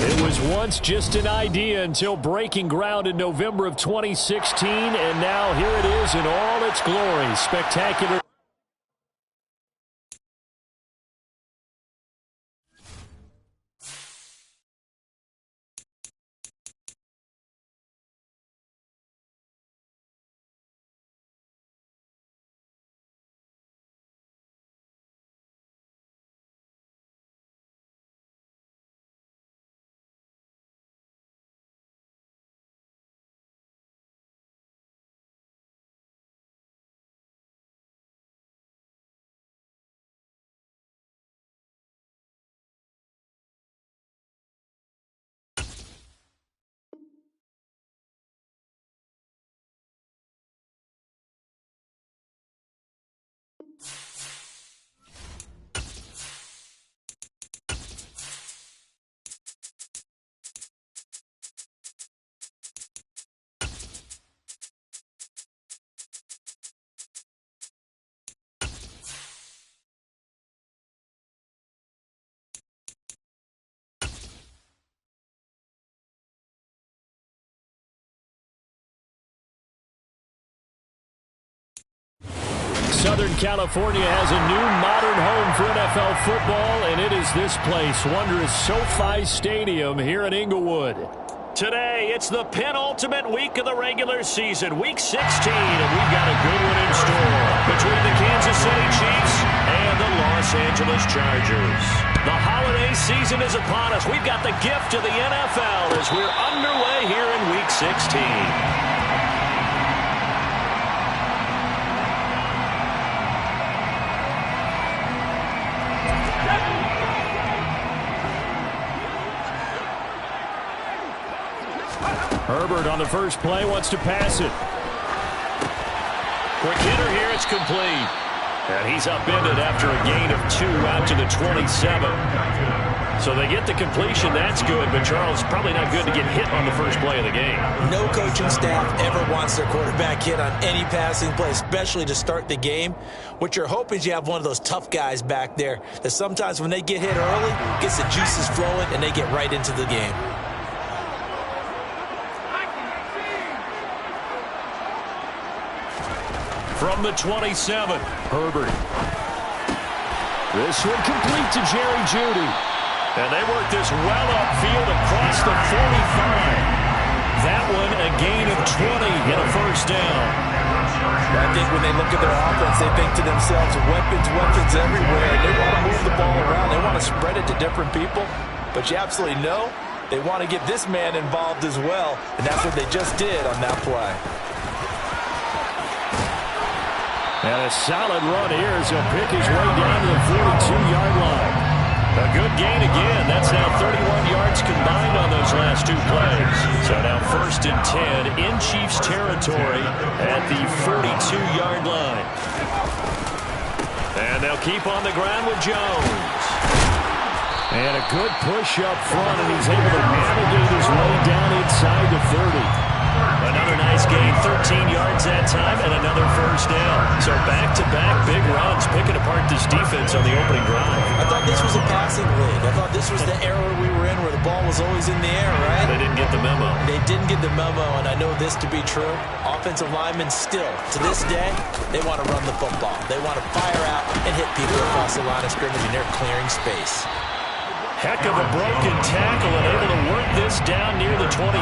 It was once just an idea until breaking ground in November of 2016, and now here it is in all its glory. Spectacular. Southern California has a new modern home for NFL football, and it is this place, wondrous SoFi Stadium here in Inglewood. Today, it's the penultimate week of the regular season, Week 16, and we've got a good one in store between the Kansas City Chiefs and the Los Angeles Chargers. The holiday season is upon us. We've got the gift of the NFL as we're underway here in Week 16. Herbert on the first play wants to pass it. Quick hitter here, it's complete. And he's upended after a gain of 2 out to the 27. So they get the completion, that's good, but Charles, probably not good to get hit on the first play of the game. No coaching staff ever wants their quarterback hit on any passing play, especially to start the game. What you're hoping is you have one of those tough guys back there that sometimes when they get hit early, gets the juices flowing and they get right into the game. From the 27, Herbert. This one complete to Jerry Jeudy. And they work this well upfield across the 45. That one a gain of 20 and a first down. I think when they look at their offense, they think to themselves, weapons everywhere. They want to move the ball around. They want to spread it to different people. But you absolutely know they want to get this man involved as well. And that's what they just did on that play. And a solid run here as he'll pick his way down to the 42-yard line. A good gain again. That's now 31 yards combined on those last 2 plays. So now 1st and 10 in Chiefs territory at the 42-yard line. And they'll keep on the ground with Jones. And a good push up front, and he's able to navigate his way down inside the 30. Another nice gain, 13 yards that time, and another first down. So back-to-back big runs, picking apart this defense on the opening drive. I thought this was a passing league. I thought this was the era we were in where the ball was always in the air, right? They didn't get the memo. They didn't get the memo, and I know this to be true. Offensive linemen still, to this day, they want to run the football. They want to fire out and hit people across the line of scrimmage, and they're clearing space. Heck of a broken tackle and able to work this down near the 23.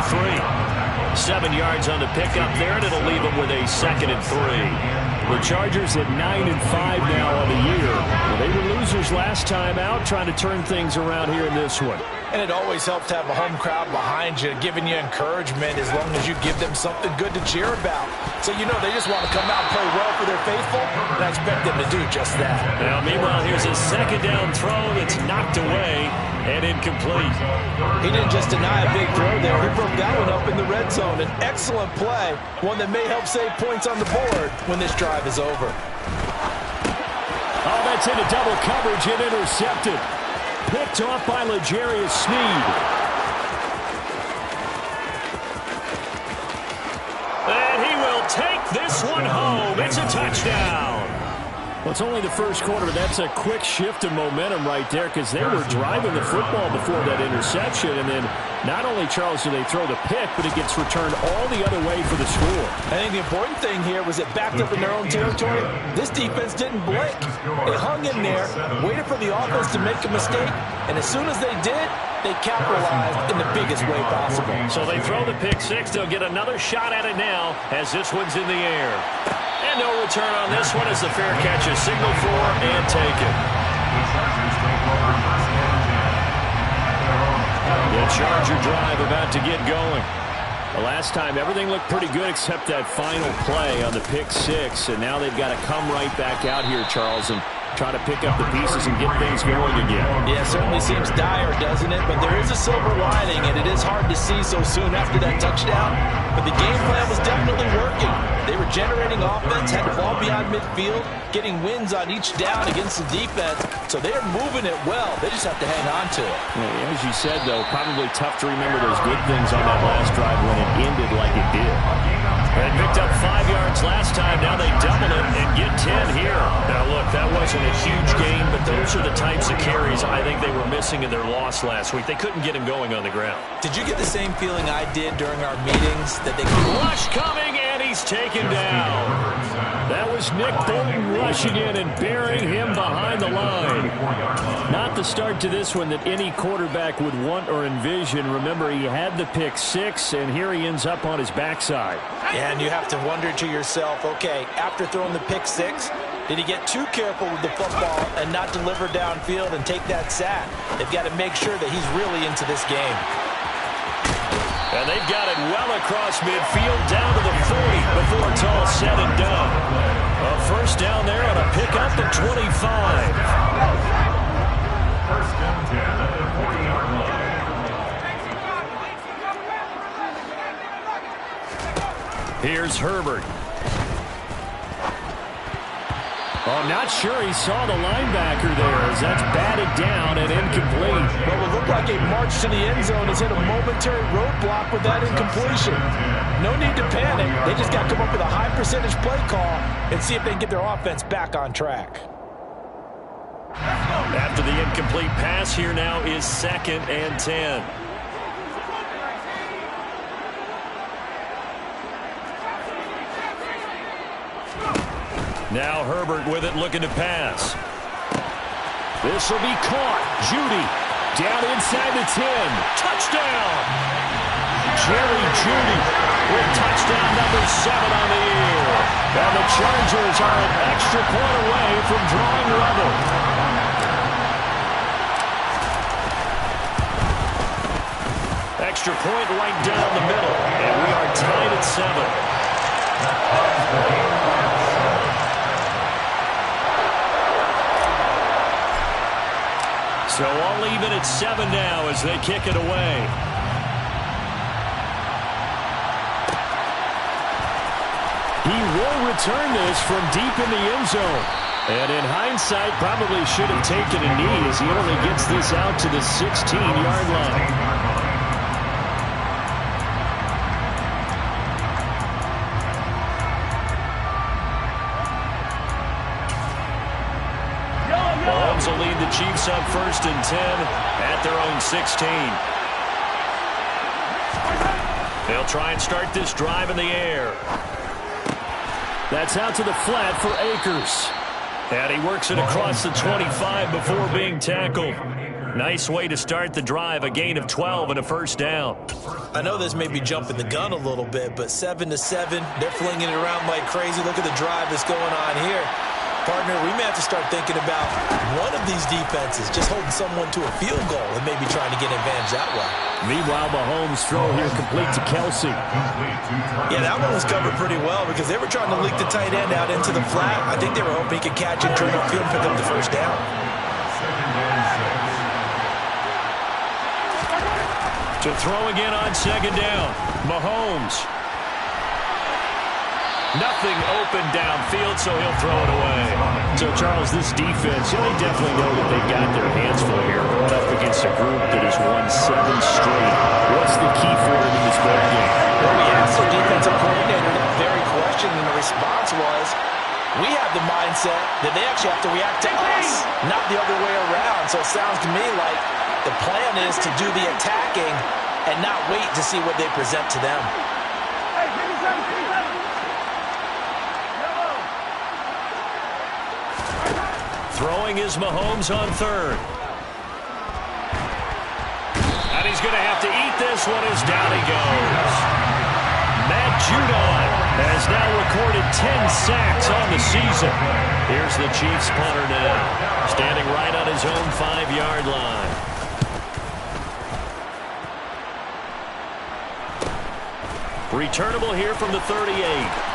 7 yards on the pickup there, and it'll leave them with a 2nd and 3. The Chargers at 9-5 now on the year. Well, they were losers last time out, trying to turn things around here in this one. And it always helps to have a home crowd behind you, giving you encouragement as long as you give them something good to cheer about. So you know they just want to come out and play well for their faithful, and I expect them to do just that. Now, meanwhile, here's a 2nd down throw that's knocked away and incomplete. He didn't just deny a big throw there. He broke that one up in the red zone. An excellent play, one that may help save points on the board when this drive is over. Oh, that's into double coverage and intercepted. Picked off by L'Jarius Sneed. And he will take this one home. It's a touchdown. Well, it's only the first quarter, but that's a quick shift of momentum right there because they were driving the football before that interception. And then not only, Charles, do they throw the pick, but it gets returned all the other way for the score. I think the important thing here was it backed up in their own territory. This defense didn't blink. They hung in there, waited for the offense to make a mistake, and as soon as they did, they capitalized in the biggest way possible. So they throw the pick six. They'll get another shot at it now as this one's in the air. And no return on this one as the fair catch is signaled for and taken. The Charger drive about to get going. The last time, everything looked pretty good except that final play on the pick six. And now they've got to come right back out here, Charles, and try to pick up the pieces and get things going again. Yeah, it certainly seems dire, doesn't it? But there is a silver lining, and it is hard to see so soon after that touchdown. But the game plan was definitely working. They were generating offense, had the ball beyond midfield, getting wins on each down against the defense. So they're moving it well. They just have to hang on to it. Yeah, as you said, though, probably tough to remember those good things on that last drive when it ended like it did. They picked up 5 yards last time. Now they double it and get 10 here. Now, look, that wasn't a huge gain, but those are the types of carries I think they were missing in their loss last week. They couldn't get him going on the ground. Did you get the same feeling I did during our meetings that they could rush coming, and he's taken down. That was Nick Bolton rushing in and burying him behind the line. Not the start to this one that any quarterback would want or envision. Remember, he had the pick six, and here he ends up on his backside. And you have to wonder to yourself, okay, after throwing the pick six, did he get too careful with the football and not deliver downfield and take that sack? They've got to make sure that he's really into this game. And they've got it well across midfield down to the 40 before it's all said and done. A first down there on a pickup at 25. First down 10 at the 40-yard line. Here's Herbert. Oh, I'm not sure he saw the linebacker there as that's batted down and incomplete. Well, it looked like a march to the end zone has hit a momentary roadblock with that incompletion. No need to panic. They just got to come up with a high percentage play call and see if they can get their offense back on track. After the incomplete pass, here now is 2nd and 10. Now Herbert with it, looking to pass. This will be caught. Judy down inside the 10. Touchdown! Jerry Judy with touchdown number 7 on the year. And the Chargers are an extra point away from drawing level. Extra point right down the middle. And we are tied at 7. So all even at 7 now as they kick it away. He will return this from deep in the end zone. And in hindsight, probably should have taken a knee as he only gets this out to the 16-yard line. Will lead the Chiefs up 1st and 10 at their own 16. They'll try and start this drive in the air. That's out to the flat for Akers. And he works it across the 25 before being tackled. Nice way to start the drive, a gain of 12 and a first down. I know this may be jumping the gun a little bit, but 7-7, they're flinging it around like crazy. Look at the drive that's going on here. Partner, we may have to start thinking about one of these defenses just holding someone to a field goal and maybe trying to get an advantage that way. Meanwhile, Mahomes' throw here complete to Kelsey. Yeah, that one was covered pretty well because they were trying to leak the tight end out into the flat. I think they were hoping he could catch it, turn upfield, and pick up the first down. To throw again on 2nd down. Mahomes. Nothing open downfield, so he'll throw it away. So, Charles, this defense, they definitely know that they've got their hands full here, going up against a group that has won 7 straight. What's the key for them in this ball game? Well, we asked their defensive coordinator that very question, and the response was, We have the mindset that they actually have to react to us, not the other way around. So it sounds to me like the plan is to do the attacking and not wait to see what they present to them. Throwing is Mahomes on third. And he's going to have to eat this one as down he goes. Matt Judon has now recorded 10 sacks on the season. Here's the Chiefs punter now, standing right on his own 5-yard line. Returnable here from the 38.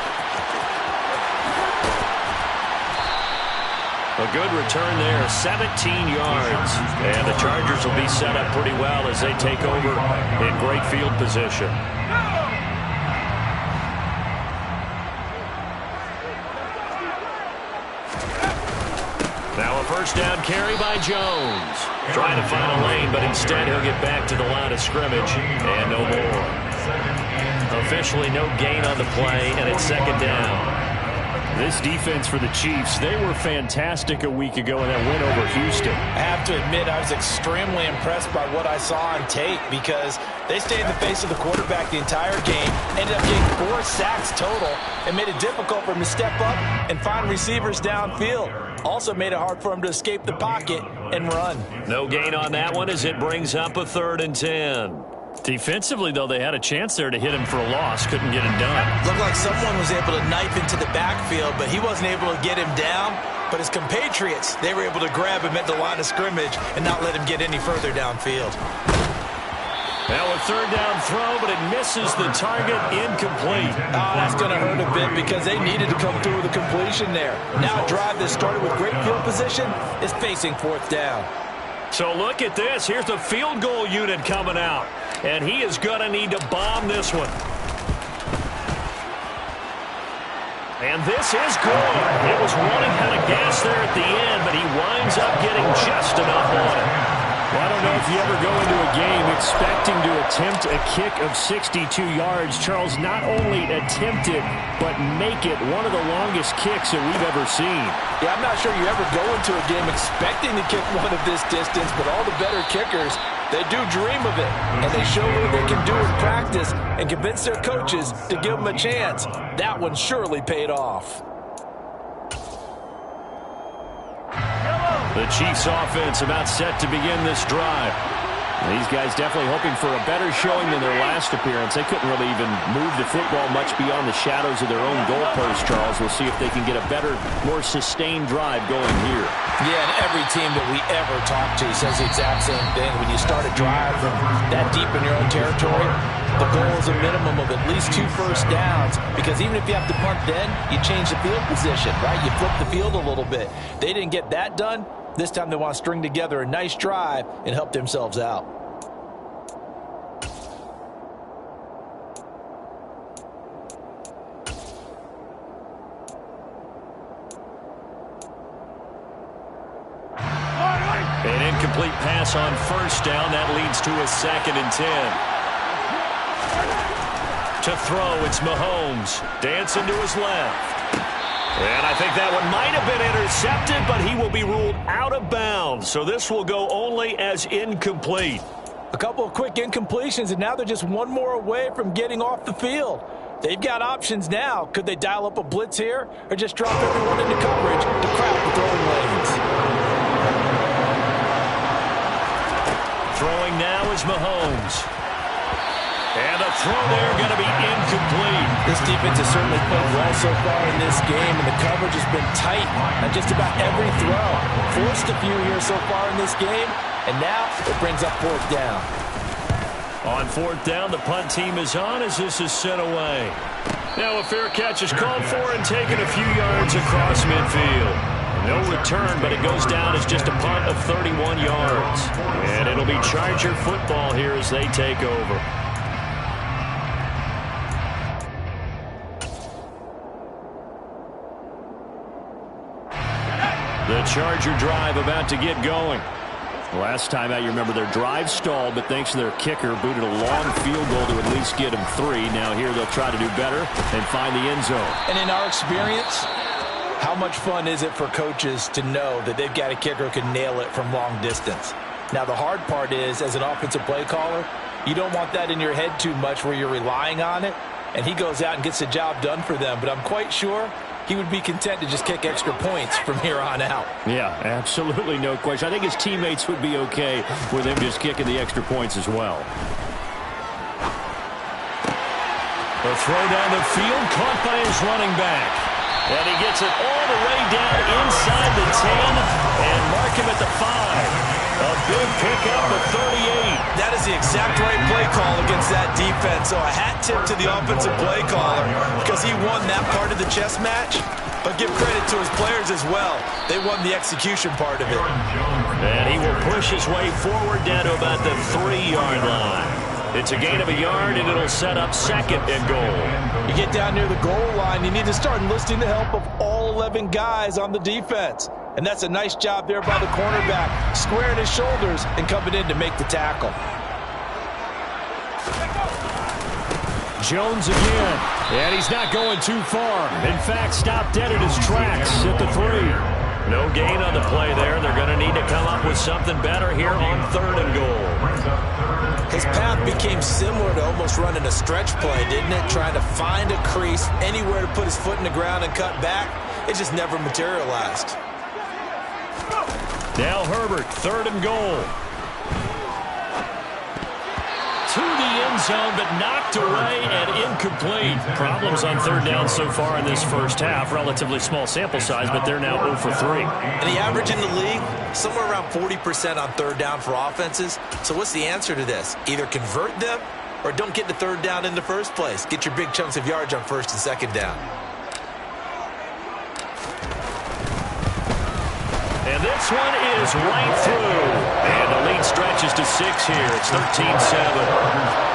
A good return there, 17 yards. And the Chargers will be set up pretty well as they take over in great field position. Now a first down carry by Jones. Trying to find a lane, but instead he'll get back to the line of scrimmage and no more. Officially no gain on the play, and it's second down. This defense for the Chiefs, they were fantastic a week ago in that win over Houston. I have to admit, I was extremely impressed by what I saw on tape because they stayed in the face of the quarterback the entire game, ended up getting 4 sacks total, and made it difficult for him to step up and find receivers downfield. Also made it hard for him to escape the pocket and run. No gain on that one as it brings up a 3rd and 10. Defensively, though, they had a chance there to hit him for a loss. Couldn't get it done. Looked like someone was able to knife into the backfield, but he wasn't able to get him down. But his compatriots, they were able to grab him at the line of scrimmage and not let him get any further downfield. Now a 3rd down throw, but it misses the target, incomplete. Oh, that's going to hurt a bit because they needed to come through with a completion there. Now a drive that started with great field position is facing 4th down. So look at this. Here's the field goal unit coming out. And he is going to need to bomb this one. And this is good. It was running out of gas there at the end, but he winds up getting just enough on it. Well, I don't know if you ever go into a game expecting to attempt a kick of 62 yards. Charles, not only attempt it, but make it one of the longest kicks that we've ever seen. Yeah, I'm not sure you ever go into a game expecting to kick one of this distance, but all the better kickers, they do dream of it, and they show what they can do in practice and convince their coaches to give them a chance. That one surely paid off. The Chiefs offense about set to begin this drive. These guys definitely hoping for a better showing than their last appearance. They couldn't really even move the football much beyond the shadows of their own goalpost, Charles. We'll see if they can get a better, more sustained drive going here. Yeah, and every team that we ever talk to says the exact same thing. When you start a drive from that deep in your own territory, the goal is a minimum of at least 2 first downs, because even if you have to punt then, you change the field position, right? You flip the field a little bit. They didn't get that done. This time they want to string together a nice drive and help themselves out. An incomplete pass on first down. That leads to a 2nd and 10. To throw, it's Mahomes. Dancing to his left. And I think that one might have been intercepted, but he will be ruled out of bounds. So this will go only as incomplete. A couple of quick incompletions, and now they're just one more away from getting off the field. They've got options now. Could they dial up a blitz here or just drop everyone into coverage to crowd the throwing lanes? Throwing now is Mahomes. And the throw there going to be incomplete. This defense has certainly played well so far in this game, and the coverage has been tight on just about every throw. Forced a few here so far in this game, and now it brings up 4th down. On 4th down, the punt team is on as this is sent away. Now a fair catch is called for and taken a few yards across midfield. No return, but it goes down as just a punt of 31 yards. And it'll be Charger football here as they take over. The Charger drive about to get going. Last time out, you remember their drive stalled, but thanks to their kicker, booted a long field goal to at least get them 3. Now here they'll try to do better and find the end zone. And in our experience, how How much fun is it for coaches to know that they've got a kicker who can nail it from long distance? Now, the hard part is, as an offensive play caller, you don't want that in your head too much where you're relying on it, and he goes out and gets the job done for them. But I'm quite sure he would be content to just kick extra points from here on out. Yeah, absolutely no question. I think his teammates would be okay with him just kicking the extra points as well. The throw down the field, caught by his running back. And he gets it all the way down inside the 10 and mark him at the 5. A big pickup of 38. That is the exact right play call against that defense. So a hat tip to the offensive play caller because he won that part of the chess match. But give credit to his players as well. They won the execution part of it. And he will push his way forward down to about the 3-yard line. It's a gain of a yard, and it'll set up 2nd and goal. You get down near the goal line, you need to start enlisting the help of all 11 guys on the defense. And that's a nice job there by the cornerback, squaring his shoulders and coming in to make the tackle. Jones again, and he's not going too far. In fact, stopped dead at his tracks at the 3. No gain on the play there. They're going to need to come up with something better here on 3rd and goal. His path became similar to almost running a stretch play, didn't it? Trying to find a crease, anywhere to put his foot in the ground and cut back. It just never materialized. Now Herbert, 3rd and goal. To the end zone, but knocked away and incomplete. Problems on 3rd down so far in this first half. Relatively small sample size, but they're now 0 for 3. And the average in the league, somewhere around 40% on 3rd down for offenses. So what's the answer to this? Either convert them or don't get the 3rd down in the first place. Get your big chunks of yards on 1st and 2nd down. And this one is right through. And the lead stretches to 6 here. It's 13-7.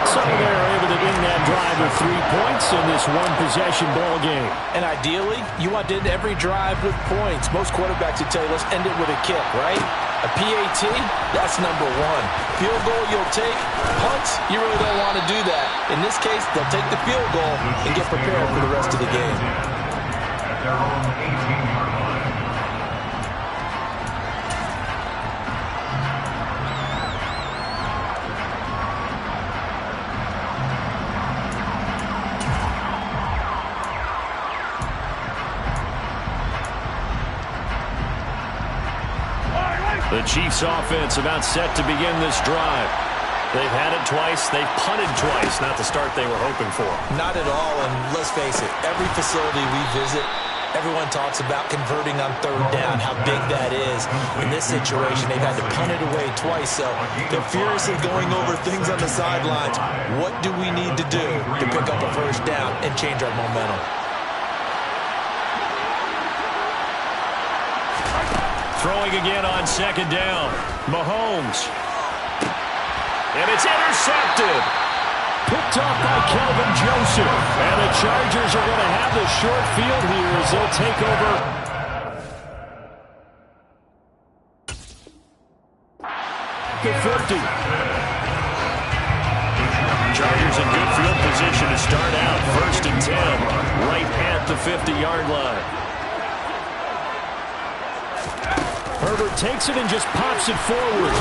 So they're able to end that drive with 3 points in this one-possession ball game. And ideally, you want to end every drive with points. Most quarterbacks would tell you, let's end it with a kick, right? A PAT, that's number 1. Field goal you'll take. Punts, you really don't want to do that. In this case, they'll take the field goal and get prepared for the rest of the game. At their own 18-yard line. The Chiefs offense about set to begin this drive. They've had it twice. They've punted twice. Not the start they were hoping for. Not at all, and let's face it, every facility we visit, everyone talks about converting on 3rd down, how big that is. In this situation, they've had to punt it away twice, so they're furiously going over things on the sidelines. What do we need to do to pick up a 1st down and change our momentum? Throwing again on 2nd down. Mahomes. And it's intercepted. Picked off by Kelvin Joseph. And the Chargers are going to have the short field here as they'll take over. The 50. Chargers in good field position to start out. 1st and 10. Right at the 50-yard line. Herbert takes it and just pops it forward.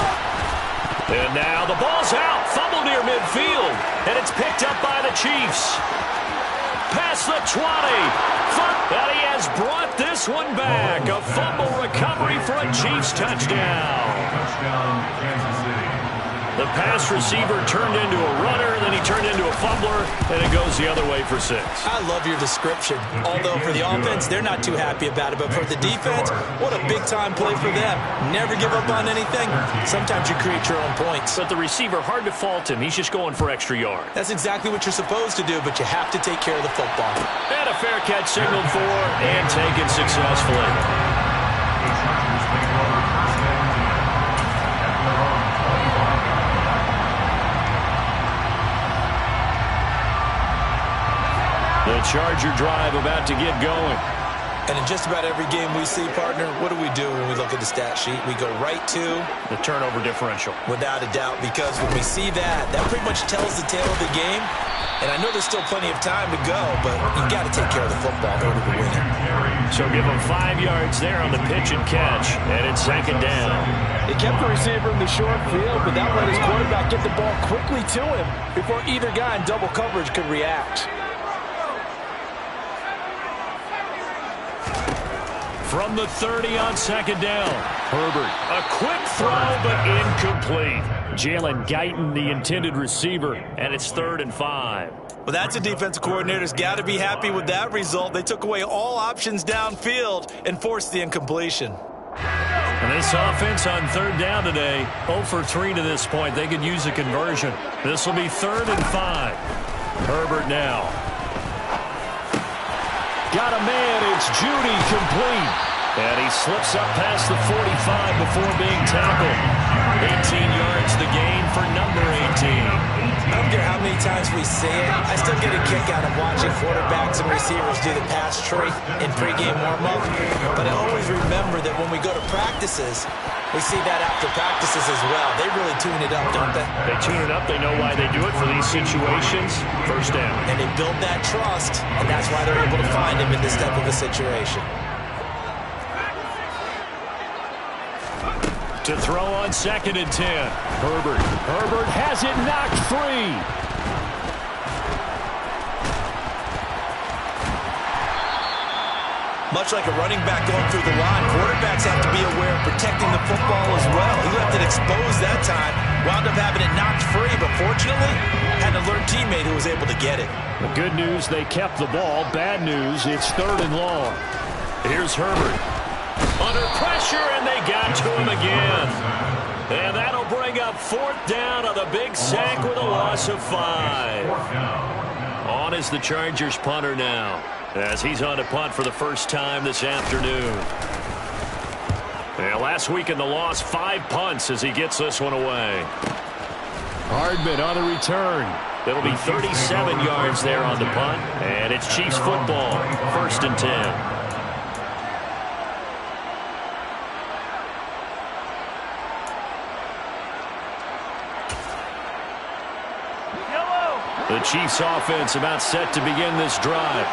And now the ball's out. Fumble near midfield. And it's picked up by the Chiefs. Past the 20. And he has brought this one back. A fumble recovery for a Chiefs touchdown. Touchdown, Kansas City. The pass receiver turned into a runner, then he turned into a fumbler, and it goes the other way for 6. I love your description. Although for the offense, they're not too happy about it. But for the defense, what a big-time play for them. Never give up on anything. Sometimes you create your own points. But the receiver, hard to fault him. He's just going for extra yards. That's exactly what you're supposed to do, but you have to take care of the football. And a fair catch signaled for and taken successfully. The Chargers take over 1st and 10 at their own 25-yard line. The Charger drive about to get going. And in just about every game we see, partner, what do when we look at the stat sheet? We go right to the turnover differential. Without a doubt, because when we see that pretty much tells the tale of the game. And I know there's still plenty of time to go, but you've got to take care of the football in order to win it. So give them 5 yards there on the pitch and catch, and it's second down. They kept the receiver in the short field, but that let his quarterback get the ball quickly to him before either guy in double coverage could react. From the 30 on second down, Herbert. A quick throw, but incomplete. Jalen Guyton, the intended receiver, and it's 3rd and 5. Well, that's a defensive coordinator's got to be happy with that result. They took away all options downfield and forced the incompletion. And this offense on 3rd down today, 0 for 3 to this point. They could use a conversion. This will be 3rd and 5. Herbert now. Got a man, it's Judy, complete. And he slips up past the 45 before being tackled. 18 yards the gain for number 18. I don't care how many times we say it, I still get a kick out of watching quarterbacks and receivers do the pass tree in pregame warm-up. But I always remember that when we go to practices, we see that after practices as well. They really tune it up, don't they? They tune it up. They know why they do it for these situations. First down. And they build that trust, and that's why they're able to find him in this type of a situation. To throw on 2nd and 10. Herbert. Herbert has it knocked free. Much like a running back going through the line, quarterbacks have to be aware of protecting the football as well. He left it exposed that time, wound up having it knocked free, but fortunately, had an alert teammate who was able to get it. The good news, they kept the ball. Bad news, it's 3rd and long. Here's Herbert. Under pressure, and they got to him again. And that'll bring up 4th down on the big sack with a loss of 5. On is the Chargers punter now, as he's on to punt for the first time this afternoon. And last week in the loss, 5 punts as he gets this one away. Hardman on the return. It'll be 37 yards there on the punt, and it's Chiefs football, 1st and 10. The Chiefs offense about set to begin this drive.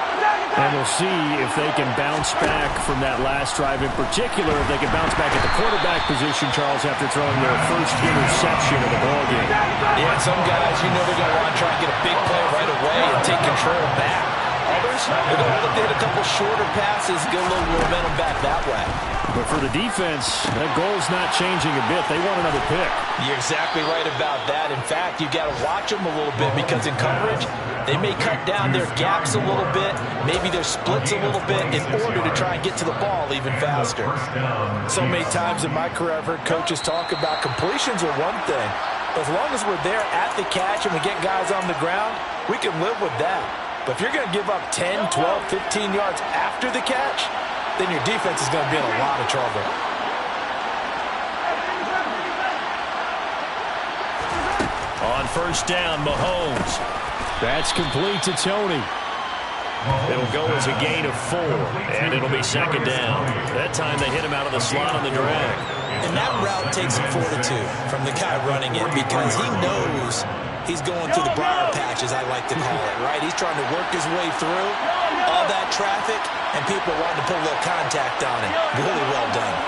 And we'll see if they can bounce back from that last drive. In particular, if they can bounce back at the quarterback position, Charles, after throwing their first interception of the ballgame. Yeah, some guys, you know they're going to want to try and get a big play right away and take control back. Others, they're going to look to hit a couple shorter passes, get a little momentum back that way. But for the defense, that goal's not changing a bit. They want another pick. You're exactly right about that. In fact, you've got to watch them a little bit because in coverage, they may cut down their gaps a little bit, maybe their splits a little bit in order to try and get to the ball even faster. So many times in my career, I've heard coaches talk about completions are one thing. As long as we're there at the catch and we get guys on the ground, we can live with that. But if you're going to give up 10, 12, 15 yards after the catch, then your defense is going to be in a lot of trouble. On 1st down, Mahomes. That's complete to Tony. It'll go as a gain of 4, and it'll be 2nd down. That time they hit him out of the slot on the drag. And that route takes some fortitude from the guy running it because he knows he's going through the briar patch, as I like to call it, right? He's trying to work his way through all that traffic, and people wanting to put a little contact on it. Really well done.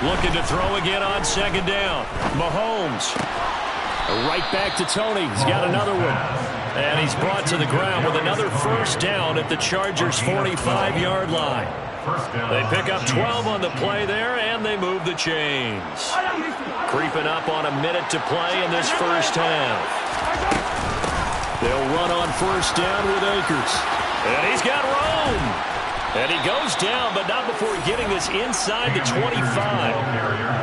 Looking to throw again on 2nd down. Mahomes. Right back to Tony. He's got another one. And he's brought to the ground with another 1st down at the Chargers' 45-yard line. They pick up 12 on the play there, and they move the chains. Creeping up on a minute to play in this first half. They'll run on 1st down with Akers. And he's got room. And he goes down, but not before getting this inside the 25.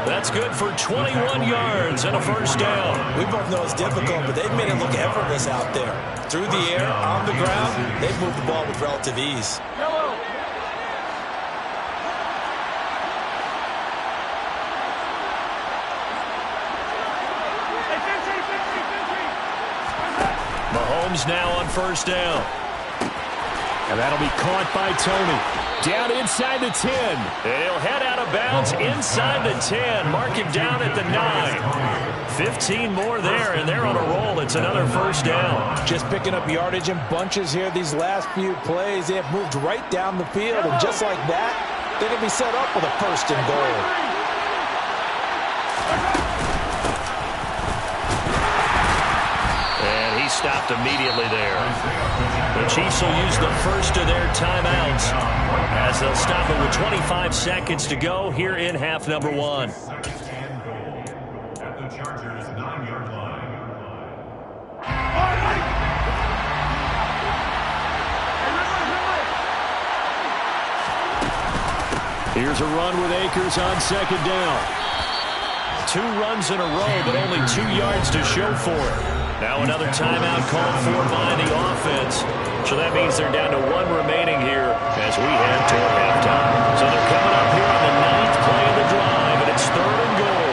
That's good for 21 yards and a 1st down. We both know it's difficult, but they've made it look effortless out there. Through the air, on the ground, they've moved the ball with relative ease. arms now on first down. And that'll be caught by Tony. Down inside the 10. And he'll head out of bounds inside the 10. Mark him down at the 9. 15 more there, and they're on a roll. It's another first down. Just picking up yardage in bunches here these last few plays. They have moved right down the field, and just like that, they're going to be set up with a first and goal. And he stopped immediately there. The Chiefs will use the first of their timeouts as they'll stop it with 25 seconds to go here in half number 1. At the Chargers' 9-yard line. Here's a run with Akers on second down. 2 runs in a row, but only 2 yards to show for it. Now another timeout called for by the offense. So that means they're down to 1 remaining here as we head toward halftime. So they're coming up here on the 9th play of the drive, and it's 3rd and goal.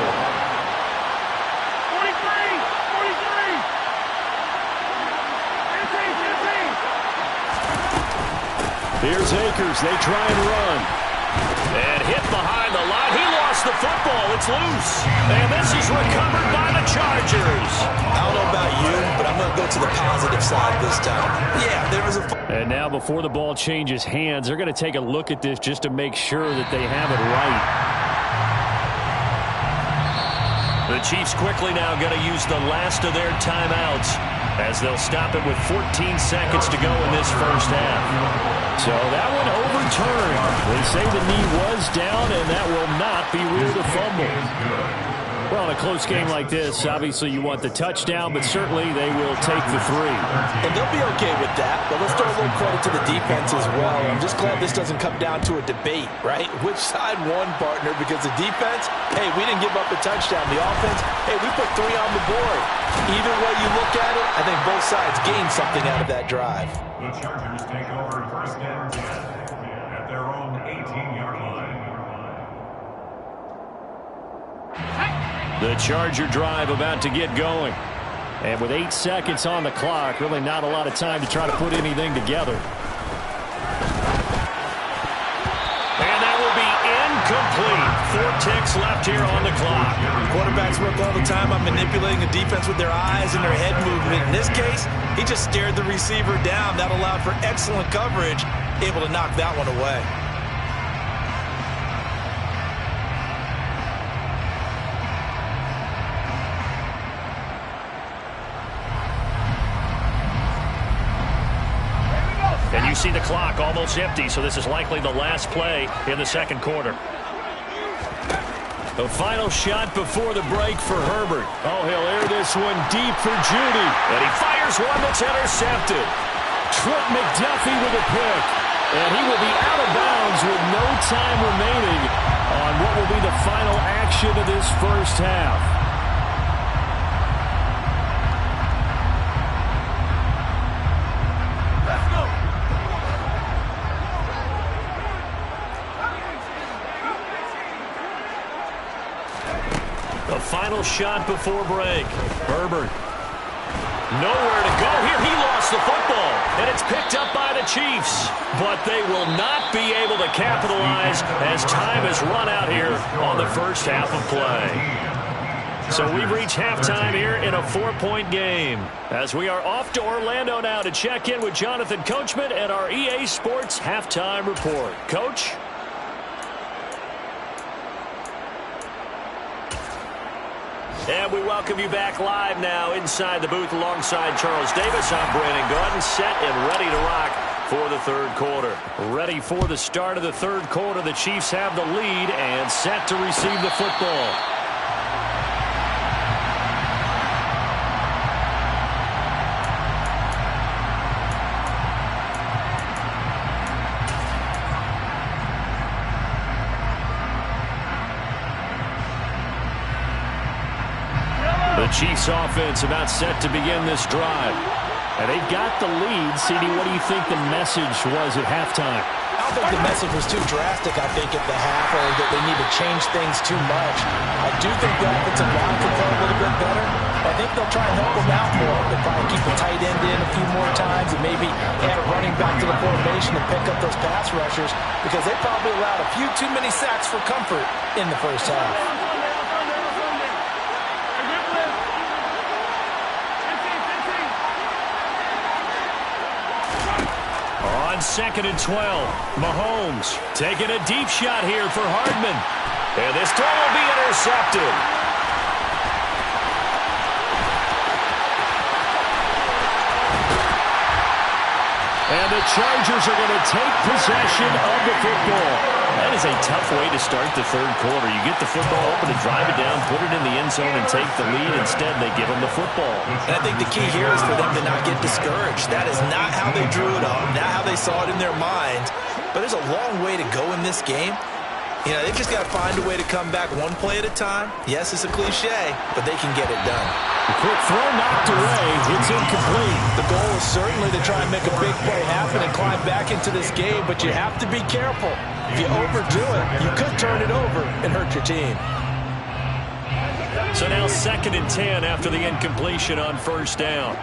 43. Here's Akers. They try and run. And hit behind the line. He lost the football. It's loose. And this is recovered by the Chargers. I don't know about you, but I'm going to go to the positive side this time. Yeah, there was a... And now before the ball changes hands, they're going to take a look at this just to make sure that they have it right. The Chiefs quickly now going to use the last of their timeouts as they'll stop it with 14 seconds to go in this first half. So that one overturned. They say the knee was down, and that will not be ruled a fumble. Well, in a close game like this, obviously you want the touchdown, but certainly they will take the 3. And they'll be okay with that, but let's throw a little credit to the defense as well. I'm just glad this doesn't come down to a debate, right? Which side won, partner? Because the defense, hey, we didn't give up a touchdown. The offense, hey, we put 3 on the board. Either way you look at it, I think both sides gained something out of that drive. The Chargers take over first and 10 at their own 18-yard line. The Charger drive about to get going. And with 8 seconds on the clock, really not a lot of time to try to put anything together. And that will be incomplete. 4 ticks left here on the clock. Quarterbacks work all the time on manipulating the defense with their eyes and their head movement. In this case, he just stared the receiver down. That allowed for excellent coverage, able to knock that one away. And you see the clock almost empty, so this is likely the last play in the second quarter. The final shot before the break for Herbert. Oh, he'll air this one deep for Judy. And he fires one that's intercepted. Trent McDuffie with a pick. And he will be out of bounds with no time remaining on what will be the final action of this first half. The final shot before break. Herbert. Nowhere to go here. He lost the football. And it's picked up by the Chiefs. But they will not be able to capitalize as time has run out here on the first half of play. So we've reached halftime here in a 4-point game. As we are off to Orlando now to check in with Jonathan Coachman and our EA Sports Halftime Report. Coach? And we welcome you back live now inside the booth alongside Charles Davis. I'm Brandon Gaudin, set and ready to rock for the third quarter. Ready for the start of the third quarter. The Chiefs have the lead and set to receive the football. The Chiefs offense about set to begin this drive. And they've got the lead. CD, what do you think the message was at halftime? I don't think the message was too drastic, I think, at the half, or that they need to change things too much. I do think the offensive line could play a little bit better. I think they'll try and help them out more. They'll probably keep the tight end in a few more times and maybe add a running back to the formation and pick up those pass rushers, because they probably allowed a few too many sacks for comfort in the first half. On 2nd and 12, Mahomes taking a deep shot here for Hardman. And this throw will be intercepted. And the Chargers are going to take possession of the football. That is a tough way to start the third quarter. You get the football open to drive it down, put it in the end zone, and take the lead. Instead, they give them the football. And I think the key here is for them to not get discouraged. That is not how they drew it up, not how they saw it in their minds. But there's a long way to go in this game. You know, they just got to find a way to come back one play at a time. Yes, it's a cliche, but they can get it done. The quick throw knocked away. It's incomplete. The goal is certainly to try and make a big play happen and climb back into this game, but you have to be careful. If you overdo it, you could turn it over and hurt your team. So now 2nd and 10 after the incompletion on first down.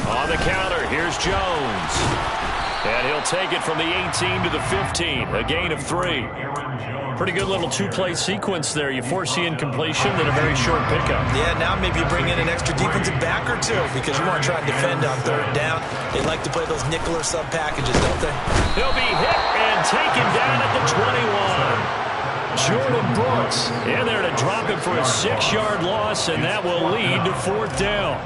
On the counter, here's Jones. And he'll take it from the 18 to the 15, a gain of 3. Pretty good little two-play sequence there. You force the incompletion, then a very short pickup. Yeah, now maybe you bring in an extra defensive back or two because you want to try and defend on third down. They like to play those nickel or sub packages, don't they? He'll be hit and taken down at the 21. Jordan Brooks in there to drop it for a 6-yard loss, and that will lead to 4th down.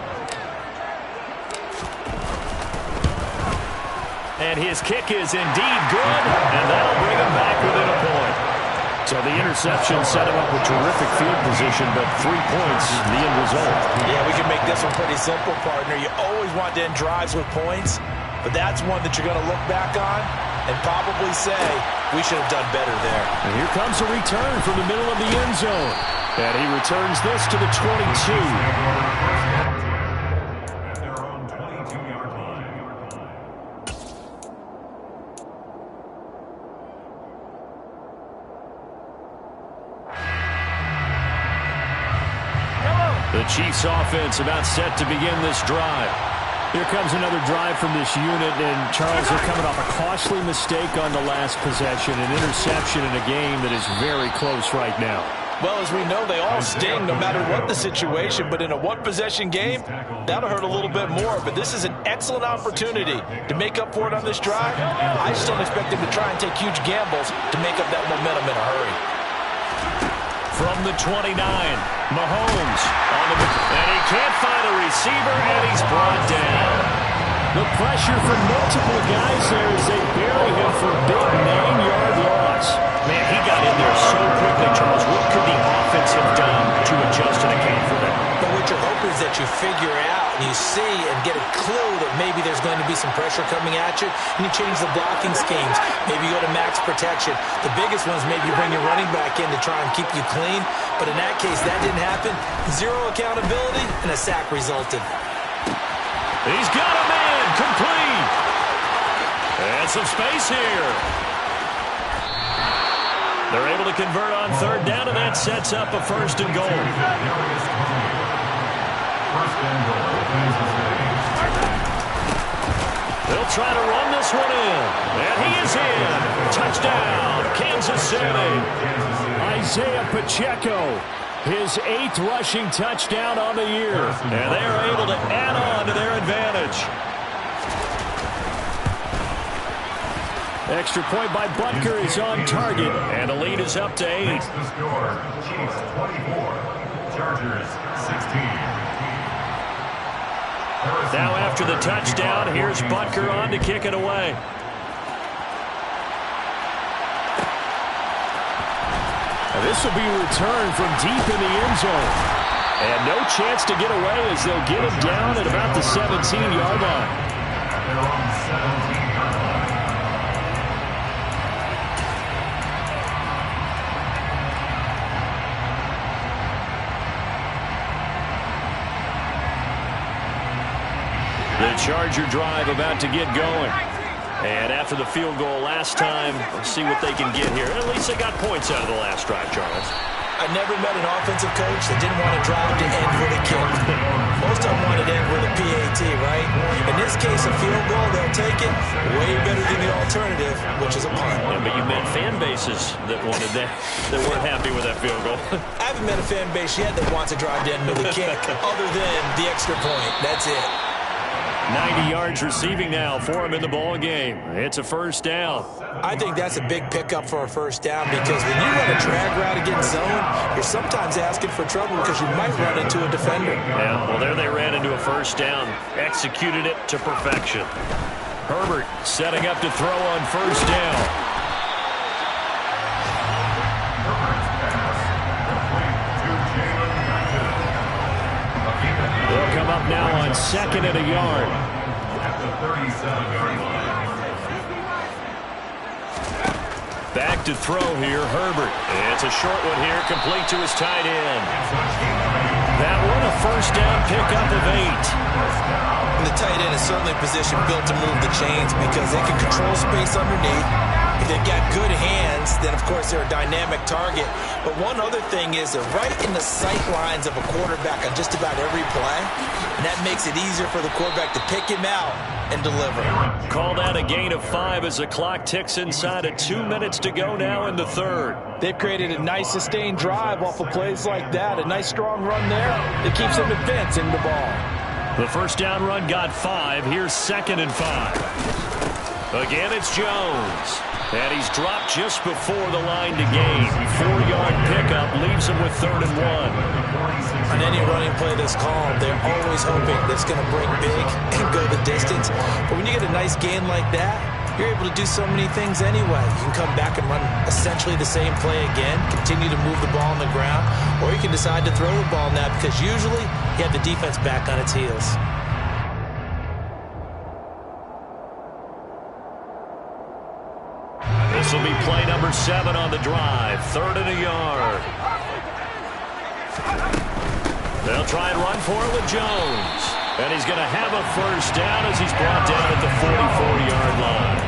And his kick is indeed good, and that'll bring him back within a point. So the interception set him up with terrific field position, but 3 points, the end result. Yeah, we can make this one pretty simple, partner. You always want to end drives with points, but that's one that you're going to look back on and probably say, we should have done better there. And here comes a return from the middle of the end zone. And he returns this to the 22. The Chiefs offense about set to begin this drive. Here comes another drive from this unit, and Charles, they're coming off a costly mistake on the last possession, an interception in a game that is very close right now. Well, as we know, they all sting no matter what the situation, but in a one-possession game, that'll hurt a little bit more. But this is an excellent opportunity to make up for it on this drive. I just don't expect them to try and take huge gambles to make up that momentum in a hurry. From the 29, Mahomes, and he can't find a receiver, and he's brought down. The pressure from multiple guys there as they bury him for a big 9-yard loss. Man, he got in there so quickly, Charles. What could the offense have done to adjust and account for that? But what you're hoping is that you figure out and you see and get a clue that maybe there's going to be some pressure coming at you, and you change the blocking schemes. Maybe you go to max protection. The biggest ones, maybe you bring your running back in to try and keep you clean. But in that case, that didn't happen. Zero accountability, and a sack resulted. He's got a man complete. And some space here. They're able to convert on third down, and that sets up a 1st and goal. They'll try to run this one in. And he is in. Touchdown, Kansas City. Isaiah Pacheco, his 8th rushing touchdown on the year. And they are able to add on to their advantage. Extra point by Butker is on target, and the lead is up to 8. The score, Chiefs 24, Chargers 16. Now after the touchdown, here's Butker on to kick it away. Now this will be a return from deep in the end zone. And no chance to get away as they'll get him down at about the 17-yard line. They're on 17-yard line. The Charger drive about to get going. And after the field goal last time, let's see what they can get here. At least they got points out of the last drive, Charles. I never met an offensive coach that didn't want to drive to end with a kick. Most of them wanted to end with a PAT, right? In this case, a field goal, they'll take it way better than the alternative, which is a punt. Yeah, but you met fan bases that wanted that weren't happy with that field goal. I haven't met a fan base yet that wants to drive to end with a kick, other than the extra point. That's it. 90 yards receiving now for him in the ball game. It's a first down. I think that's a big pickup for a first down because when you run a drag route against zone, you're sometimes asking for trouble because you might run into a defender. Yeah, well, there they ran into a first down. Executed it to perfection. Herbert setting up to throw on first down. They'll come up now on 2nd and a yard. Back to throw here, Herbert. It's a short one here, complete to his tight end. That one a first down pickup of 8. And the tight end is certainly a position built to move the chains because they can control space underneath. If they've got good hands, then of course they're a dynamic target. But one other thing is they're right in the sight lines of a quarterback on just about every play. And that makes it easier for the quarterback to pick him out and deliver. Call that a gain of 5 as the clock ticks inside of 2 minutes to go now in the third. They've created a nice sustained drive off of plays like that. A nice strong run there that keeps them advancing the ball. The first down run got 5. Here's 2nd and 5. Again, it's Jones. And he's dropped just before the line to gain. 4-yard pickup leaves him with 3rd and 1. On any running play that's called, they're always hoping that it's going to break big and go the distance. But when you get a nice gain like that, you're able to do so many things anyway. You can come back and run essentially the same play again, continue to move the ball on the ground, or you can decide to throw the ball now because usually you have the defense back on its heels. This will be play number 7 on the drive. 3rd and a yard. They'll try and run for it with Jones. And he's going to have a first down as he's brought down at the 44-yard line.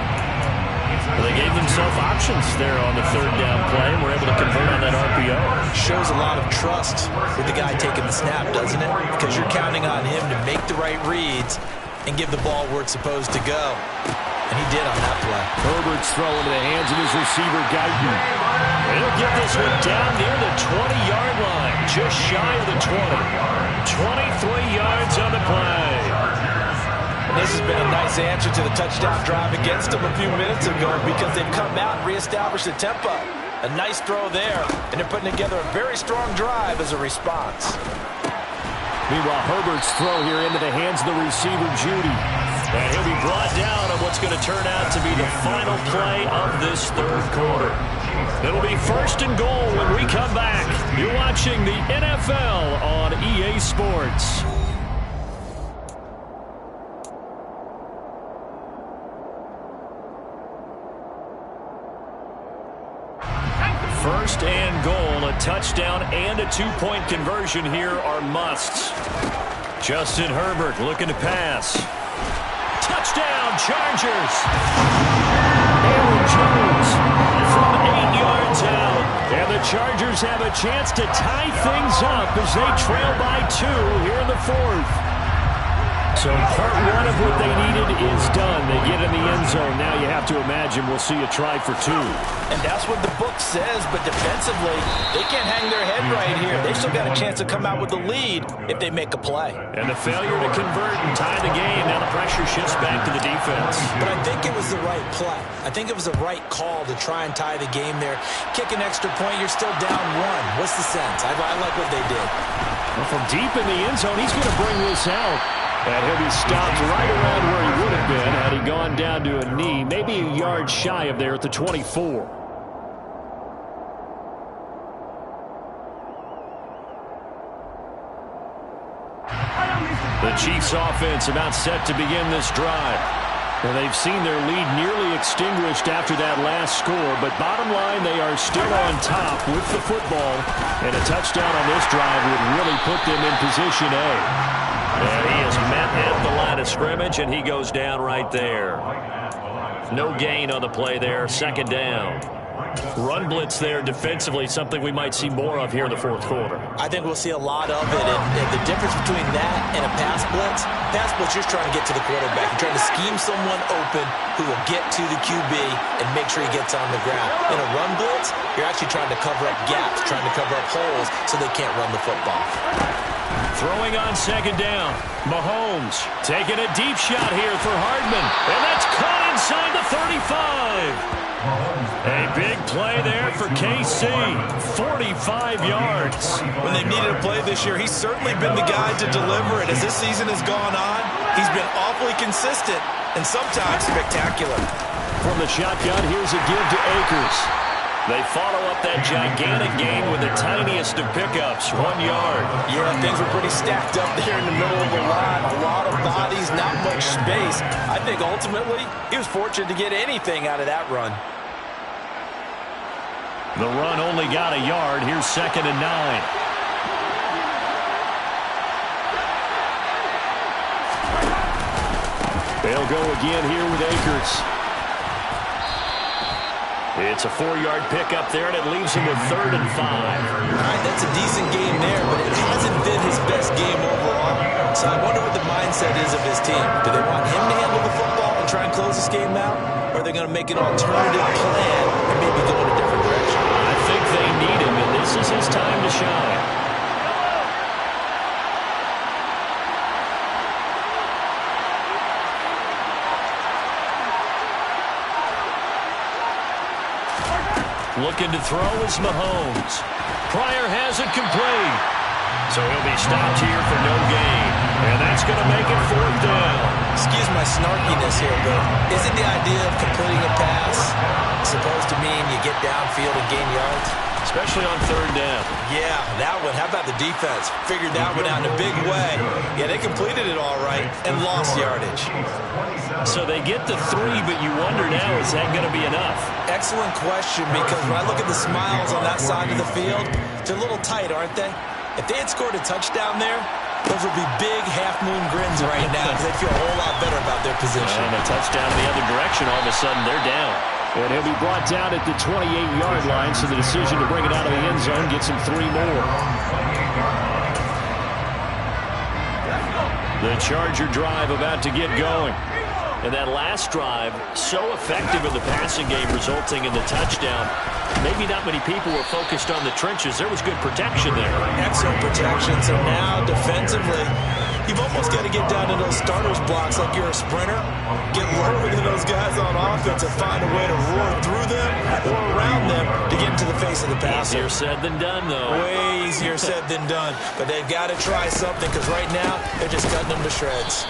Well, they gave themselves options there on the 3rd down play and were able to convert on that RPO. Shows a lot of trust with the guy taking the snap, doesn't it? Because you're counting on him to make the right reads and give the ball where it's supposed to go. And he did on that play. Herbert's throw into the hands of his receiver, Guyton. He'll get this one down near the 20-yard line, just shy of the 20. 23 yards on the play. And this has been a nice answer to the touchdown drive against them a few minutes ago because they've come out and reestablished the tempo. A nice throw there, and they're putting together a very strong drive as a response. Meanwhile, Herbert's throw here into the hands of the receiver, Judy. And he'll be brought down on what's going to turn out to be the final play of this 3rd quarter. It'll be 1st and goal when we come back. You're watching the NFL on EA Sports. First and goal, a touchdown and a 2-point conversion here are musts. Justin Herbert looking to pass. Touchdown, Chargers! Aaron Jones from 8 yards out. And the Chargers have a chance to tie things up as they trail by 2 here in the 4th. So part 1 of what they needed is done. They get in the end zone. Now you have to imagine we'll see a try for 2. And that's what the book says, but defensively, they can't hang their head right here. They've still got a chance to come out with the lead if they make a play. And the failure to convert and tie the game, now the pressure shifts back to the defense. But I think it was the right play. I think it was the right call to try and tie the game there. Kick an extra point, you're still down 1. What's the sense? I like what they did. Well, from deep in the end zone, he's going to bring this out. And he'll be stopped right around where he would have been had he gone down to a knee, maybe a yard shy of there at the 24. The Chiefs offense about set to begin this drive. And they've seen their lead nearly extinguished after that last score, but bottom line, they are still on top with the football, and a touchdown on this drive would really put them in position A. And he is met at the line of scrimmage, and he goes down right there. No gain on the play there, second down. Run blitz there defensively, something we might see more of here in the fourth quarter. I think we'll see a lot of it, and the difference between that and a pass blitz, you're trying to get to the quarterback. You're trying to scheme someone open who will get to the QB and make sure he gets on the ground. In a run blitz, you're actually trying to cover up gaps, trying to cover up holes so they can't run the football. Throwing on second down, Mahomes taking a deep shot here for Hardman, and that's caught inside the 35. A big play there for KC, 45 yards. When they needed a play this year, he's certainly been the guy to deliver it. As this season has gone on, he's been awfully consistent and sometimes spectacular. From the shotgun, here's a give to Akers. They follow up that gigantic gain with the tiniest of pickups, 1 yard. Yeah, things were pretty stacked up there in the middle of the line. A lot of bodies, not much space. I think ultimately he was fortunate to get anything out of that run. The run only got a yard. Here's 2nd and 9. They'll go again here with Akers. It's a 4-yard pickup there, and it leaves him with 3rd and 5. All right, that's a decent game there, but it hasn't been his best game overall. So I wonder what the mindset is of his team. Do they want him to handle the football and try and close this game out? Or are they going to make an alternative plan and maybe go in a different direction? I think they need him, and this is his time to shine. Looking to throw is Mahomes. Pryor has it complete. So he'll be stopped here for no gain. And that's going to make it 4th down. Excuse my snarkiness here, but isn't the idea of completing a pass supposed to mean you get downfield and gain yards? Especially on 3rd down. Yeah, that one. How about the defense? Figured that one out in a big way. Yeah, they completed it all right and lost yardage. So they get the 3, but you wonder now, is that going to be enough? Excellent question, because when I look at the smiles on that side of the field, they're a little tight, aren't they? If they had scored a touchdown there, those would be big half-moon grins right now because they feel a whole lot better about their position. And a touchdown the other direction, all of a sudden they're down. And he'll be brought down at the 28-yard line, so the decision to bring it out of the end zone gets him 3 more. The Charger drive about to get going. And that last drive, so effective in the passing game, resulting in the touchdown. Maybe not many people were focused on the trenches. There was good protection there. Excellent protection. So now, defensively, you've almost got to get down to those starters blocks like you're a sprinter. Get lower than those guys on offense and find a way to roar through them or around them to get into the face of the passer. Easier said than done, though. Way easier said than done. But they've got to try something because right now, they're just cutting them to shreds.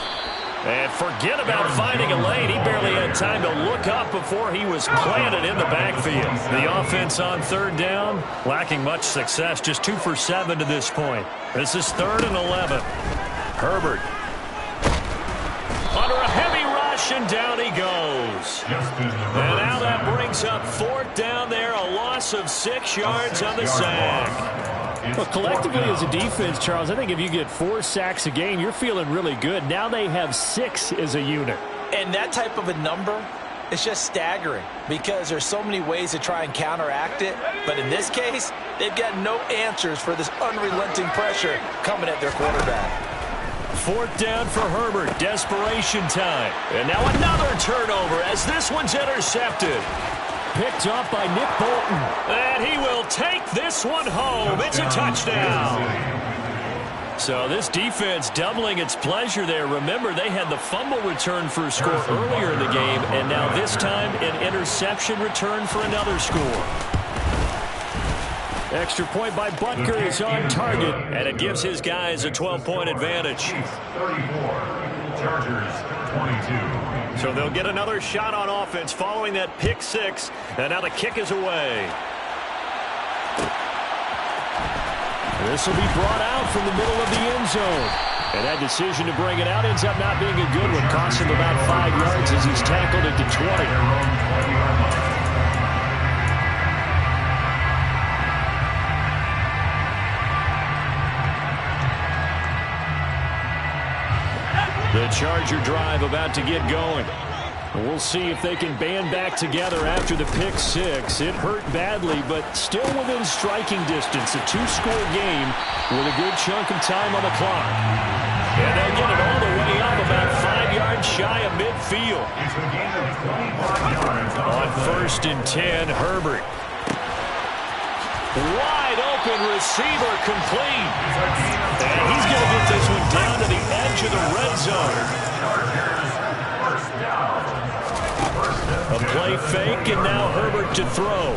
And forget about finding a lane. He barely had time to look up before he was planted in the backfield. The offense on 3rd down, lacking much success, just 2 for 7 to this point. This is 3rd and 11. Herbert under a heavy rush, and down he goes. And now that brings up 4th down there, a loss of 6 yards on the sack. Well, collectively as a defense, Charles, I think if you get 4 sacks a game, you're feeling really good. Now they have 6 as a unit. And that type of a number is just staggering because there's so many ways to try and counteract it. But in this case, they've got no answers for this unrelenting pressure coming at their quarterback. 4th down for Herbert. Desperation time. And now another turnover as this one's intercepted. Picked off by Nick Bolton. And he will take this one home. It's a touchdown. So this defense doubling its pleasure there. Remember, they had the fumble return for a score earlier in the game, and now this time an interception return for another score. Extra point by Butker is on target, and it gives his guys a 12-point advantage. 34, Chargers 22. So they'll get another shot on offense following that pick 6, and now the kick is away. This will be brought out from the middle of the end zone. And that decision to bring it out ends up not being a good one. Costs him about 5 yards as he's tackled at the 20. The Charger drive about to get going. We'll see if they can band back together after the pick six. It hurt badly, but still within striking distance. A two-score game with a good chunk of time on the clock. And they'll get it all the way up about 5 yards shy of midfield. On 1st and 10, Herbert. Wide open receiver complete. And he's going to get this one down to the edge of the red zone. A play fake, and now Herbert to throw.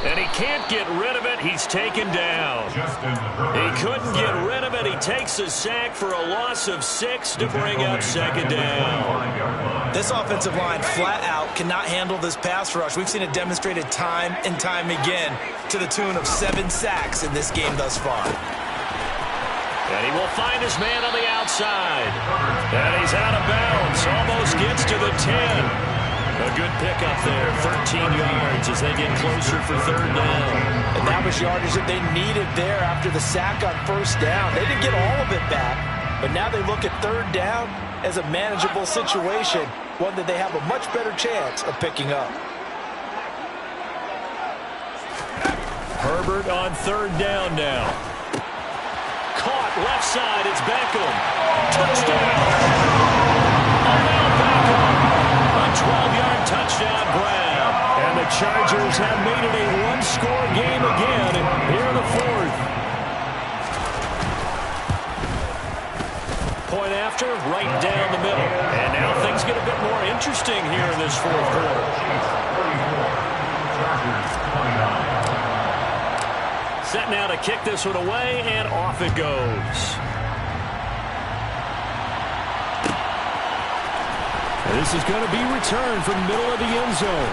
And he can't get rid of it. He's taken down. He couldn't get rid of it. He takes a sack for a loss of 6 to bring up 2nd down. This offensive line flat out cannot handle this pass rush. We've seen it demonstrated time and time again to the tune of 7 sacks in this game thus far. And he will find his man on the outside. And he's out of bounds. Almost gets to the 10. A good pickup there. 13 yards as they get closer for 3rd down. And that was yardage that they needed there after the sack on 1st down. They didn't get all of it back, but now they look at 3rd down as a manageable situation, one that they have a much better chance of picking up. Herbert on 3rd down now. Caught left side, it's Beckham. Touchdown! Odell Beckham. A 12-yard touchdown grab. And the Chargers have made it a one-score game again here in the 4th. Point after, right down the middle. And now things get a bit more interesting here in this 4th quarter. Set now to kick this one away, and off it goes. This is going to be returned from the middle of the end zone.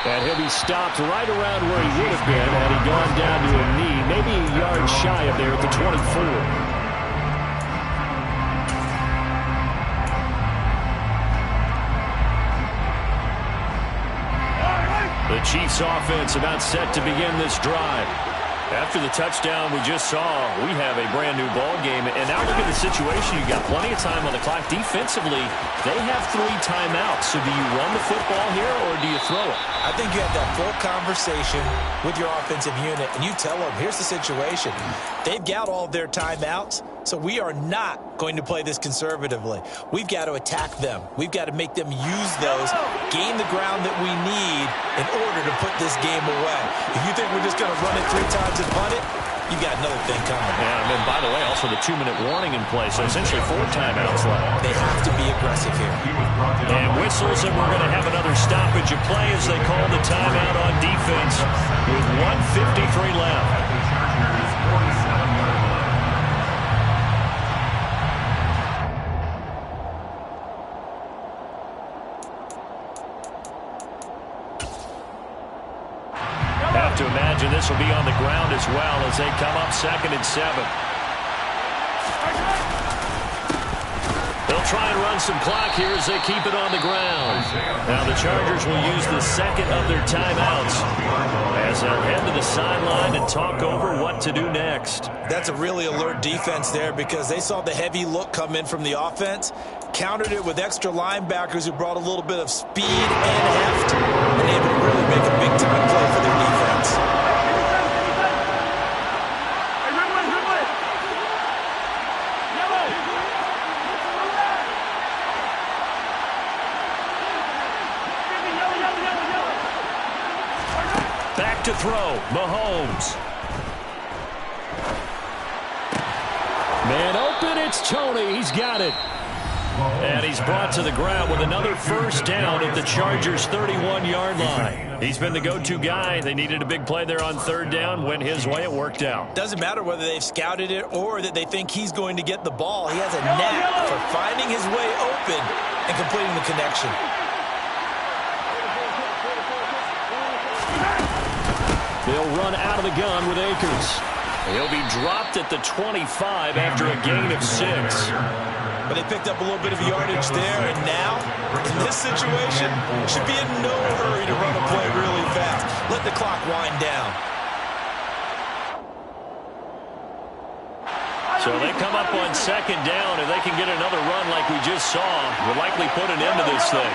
And he'll be stopped right around where he would have been had he gone down to a knee, maybe a yard shy of there at the 24. The Chiefs offense about set to begin this drive. After the touchdown we just saw, we have a brand new ball game. And now look at the situation. You've got plenty of time on the clock. Defensively, they have 3 timeouts. So do you run the football here or do you throw it? I think you have that full conversation with your offensive unit, and you tell them, here's the situation. They've got all of their timeouts, so we are not going to play this conservatively. We've got to attack them. We've got to make them use those, gain the ground that we need in order to put this game away. If you think we're just going to run it 3 times and punt it, you've got another thing coming. Yeah, and then, by the way, also the 2-minute warning in place, so essentially 4 timeouts left. They have to be aggressive here. And whistles, and we're going to have another stoppage of play as they call the timeout on defense with 1:53 left. To imagine this will be on the ground as well as they come up 2nd and 7. They'll try and run some clock here as they keep it on the ground. Now the Chargers will use the 2nd of their timeouts as they'll head to the sideline and talk over what to do next. That's a really alert defense there because they saw the heavy look come in from the offense, countered it with extra linebackers who brought a little bit of speed and heft, and able to really make a big-time play for their defense. Back to throw, Mahomes. Man open, it's Tony. He's got it. And he's brought to the ground with another 1st down at the Chargers' 31-yard line. He's been the go-to guy. They needed a big play there on 3rd down. Went his way. It worked out. Doesn't matter whether they've scouted it or that they think he's going to get the ball. He has a knack for finding his way open and completing the connection. They'll run out of the gun with Akers. He'll be dropped at the 25 after a gain of 6. But they picked up a little bit of yardage there, and now, in this situation, should be in no hurry to run a play really fast. Let the clock wind down. So they come up on second down. If they can get another run like we just saw, will likely put an end to this thing.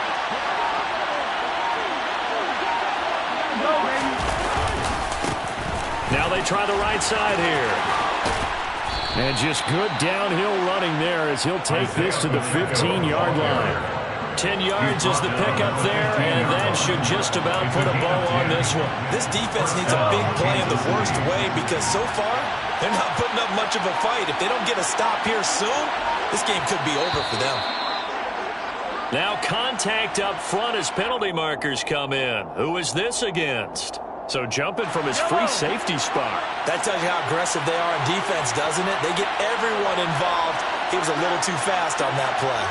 Now they try the right side here. And just good downhill running there as he'll take this to the 15-yard line. 10 yards is the pickup there, and that should just about put a bow on this one. This defense needs a big play in the worst way because so far, they're not putting up much of a fight. If they don't get a stop here soon, this game could be over for them. Now contact up front as penalty markers come in. Who is this against? So jumping from his free safety spot. That tells you how aggressive they are in defense, doesn't it? They get everyone involved. He was a little too fast on that play.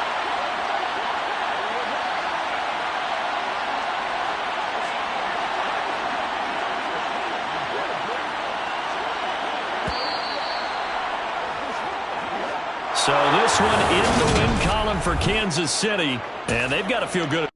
So this one in the win column for Kansas City, and they've got to feel good.